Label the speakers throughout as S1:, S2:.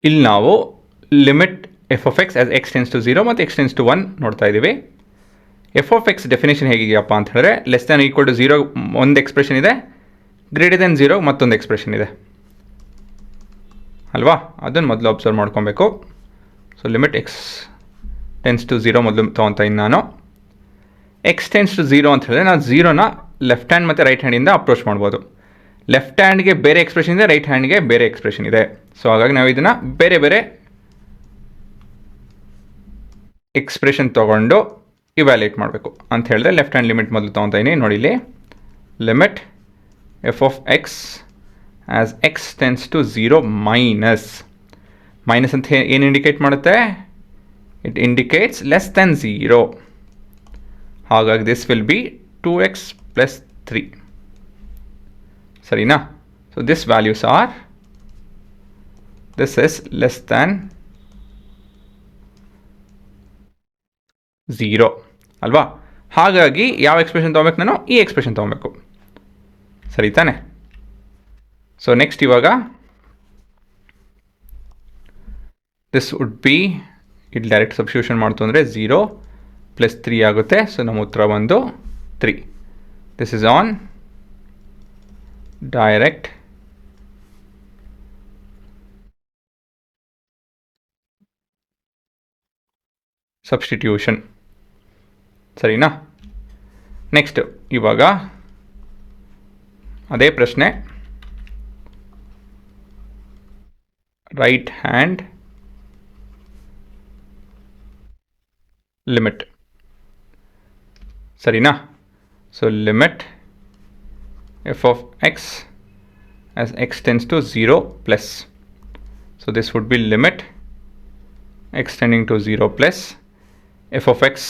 S1: ಇಲ್ಲಿ ನಾವು limit F of X as X tends to 0 ಮತ್ತು ಎಕ್ಸ್ ಟೆನ್ಸ್ ಟು 1 ನೋಡ್ತಾ ಇದ್ದೀವಿ. ಎಫ್ ಆಫ್ ಎಕ್ಸ್ ಡೆಫಿನೇಷನ್ ಹೇಗಿದೆಯಪ್ಪ ಅಂತ ಹೇಳಿದ್ರೆ ಲೆಸ್ ದ್ಯಾನ್ ಈಕ್ವಲ್ ಟು 0 ಒಂದು ಎಕ್ಸ್ಪ್ರೆಷನ್ ಇದೆ, ಗ್ರೇಟರ್ ದೆನ್ 0 ಮತ್ತೊಂದು ಎಕ್ಸ್ಪ್ರೆಷನ್ ಇದೆ ಅಲ್ವಾ. ಅದನ್ನು ಮೊದಲು ಅಬ್ಸರ್ವ್ ಮಾಡ್ಕೊಬೇಕು. So limit X tends to 0 ಮೊದಲು ತೊಗೊತಾ ಇನ್ನು ನಾನು ಎಕ್ಸ್ ಟೆನ್ಸ್ ಟು 0 ಅಂತ ಹೇಳಿದ್ರೆ ನಾವು 0ನ ಲೆಫ್ಟ್ ಹ್ಯಾಂಡ್ ಮತ್ತು ರೈಟ್ ಹ್ಯಾಂಡಿಂದ ಅಪ್ರೋಚ್ ಮಾಡ್ಬೋದು. ಲೆಫ್ಟ್ ಹ್ಯಾಂಡ್ಗೆ ಬೇರೆ ಎಕ್ಸ್ಪ್ರೆಷನ್ ಇದೆ, ರೈಟ್ ಹ್ಯಾಂಡ್ಗೆ ಬೇರೆ ಎಕ್ಸ್ಪ್ರೆಷನ್ ಇದೆ. ಸೊ ಹಾಗಾಗಿ ನಾವು ಇದನ್ನು ಬೇರೆ ಬೇರೆ ಎಕ್ಸ್ಪ್ರೆಷನ್ ತೊಗೊಂಡು ಇವ್ಯಾಲ್ಯೂಯೇಟ್ ಮಾಡಬೇಕು ಅಂತ ಹೇಳಿದ್ರೆ ಲೆಫ್ಟ್ ಹ್ಯಾಂಡ್ ಲಿಮಿಟ್ ಮೊದಲು ತೊಗೊತಾ ಇದ್ದೀನಿ. ನೋಡಿ ಇಲ್ಲಿ limit F of x as x tends to 0 minus ಅಂತ ಏನು ಇಂಡಿಕೇಟ್ ಮಾಡುತ್ತೆ? It indicates less than 0. ಹಾಗಾಗಿ this will be 2x plus 3. ಸರಿನಾ? So this values are, this is less than 0 ಅಲ್ವಾ. ಹಾಗಾಗಿ ಯಾವ ಎಕ್ಸ್ಪ್ರೆಷನ್ ತೊಗೊಬೇಕು? ನಾನು ಈ ಎಕ್ಸ್ಪ್ರೆಷನ್ ತೊಗೊಬೇಕು. ಸರಿ ತಾನೆ? ಸೊ ನೆಕ್ಸ್ಟ್ ಇವಾಗ ದಿಸ್ ವುಡ್ ಬಿ, ಇಲ್ಲಿ ಡೈರೆಕ್ಟ್ ಸಬ್ಸ್ಟಿಟ್ಯೂಷನ್ ಮಾಡ್ತು ಅಂದರೆ 0 ಪ್ಲಸ್ 3 ಆಗುತ್ತೆ. ಸೊ ನಮ್ಮ ಉತ್ತರ ಬಂದು 3. This is on direct substitution. ಸರಿನಾ? ನೆಕ್ಸ್ಟ್ ಇವಾಗ ಅದೇ ಪ್ರಶ್ನೆ, ರೈಟ್ ಹ್ಯಾಂಡ್ ಲಿಮಿಟ್. ಸರಿನಾ? So limit F of X as X tends to 0 plus, so this would be limit x tending to 0 plus f of x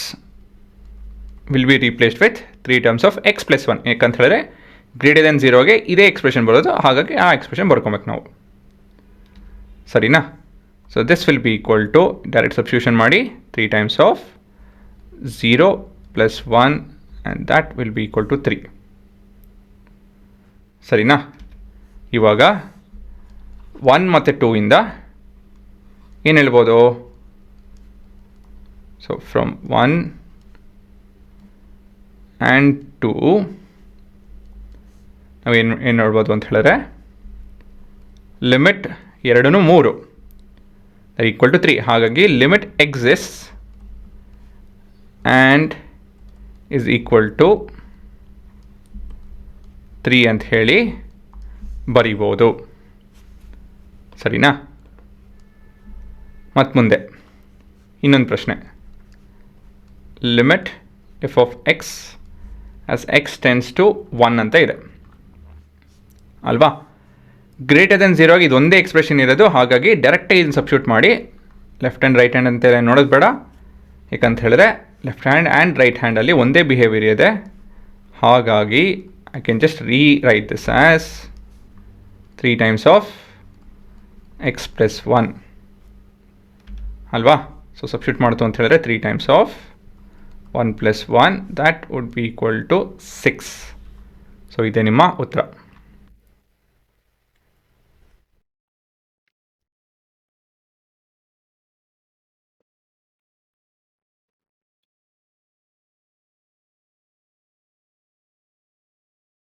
S1: will be replaced with 3 terms of x plus 1. ಯಾಕಂತ ಹೇಳಿದ್ರೆ greater than 0ಗೆ ಇದೇ expression ಬರೋದು, ಹಾಗಾಗಿ ಆ expression ಬರ್ಕೊಬೇಕು ನಾವು. ಸರಿನಾ? So this will be equal to, direct substitution ಮಾಡಿ 3 times of 0 plus 1 and that will be equal to 3. ಸರಿನಾ? ಇವಾಗ 1 ಮತ್ತು 2 ಇಂದ ಏನು ಹೇಳ್ಬೋದು? ಸೊ ಫ್ರಮ್ 1 ಆ್ಯಂಡ್ 2 ನಾವು ಏನು ನೋಡ್ಬೋದು ಅಂತ ಹೇಳಿದ್ರೆ ಲಿಮಿಟ್ 2 3 ಈಕ್ವಲ್ ಟು 3. ಹಾಗಾಗಿ limit exist and is equal to 3 ಅಂತ ಹೇಳಿ ಬರಿಬೋದು. ಸರಿನಾ? ಮತ್ತು ಮುಂದೆ ಇನ್ನೊಂದು ಪ್ರಶ್ನೆ, limit F of X as X tends to 1 ಅಂತ ಇದೆ ಅಲ್ವಾ. ಗ್ರೇಟರ್ ದೆನ್ 0 ಇದೊಂದೇ ಎಕ್ಸ್ಪ್ರೆಷನ್ ಇರೋದು, ಹಾಗಾಗಿ ಡೈರೆಕ್ಟಾಗಿ ಇದನ್ನು ಸಬ್ಸ್ಟಿಟ್ಯೂಟ್ ಮಾಡಿ. ಲೆಫ್ಟ್ ಹ್ಯಾಂಡ್ ರೈಟ್ ಹ್ಯಾಂಡ್ ಅಂತ ನೋಡೋದು ಬೇಡ, ಯಾಕಂತ ಹೇಳಿದ್ರೆ ಲೆಫ್ಟ್ ಹ್ಯಾಂಡ್ ಆ್ಯಂಡ್ ರೈಟ್ ಹ್ಯಾಂಡಲ್ಲಿ ಒಂದೇ ಬಿಹೇವಿಯರ್ ಇದೆ. ಹಾಗಾಗಿ I can just rewrite this as 3 times of x plus 1 ಅಲ್ವಾ. ಸೊ ಸಬ್ಸ್ಟಿಟ್ಯೂಟ್ ಮಾಡ್ತು ಅಂತ ಹೇಳಿದ್ರೆ 3 times of 1 plus 1 that would be equal to 6. So ಇದೇ ನಿಮ್ಮ ಉತ್ತರ.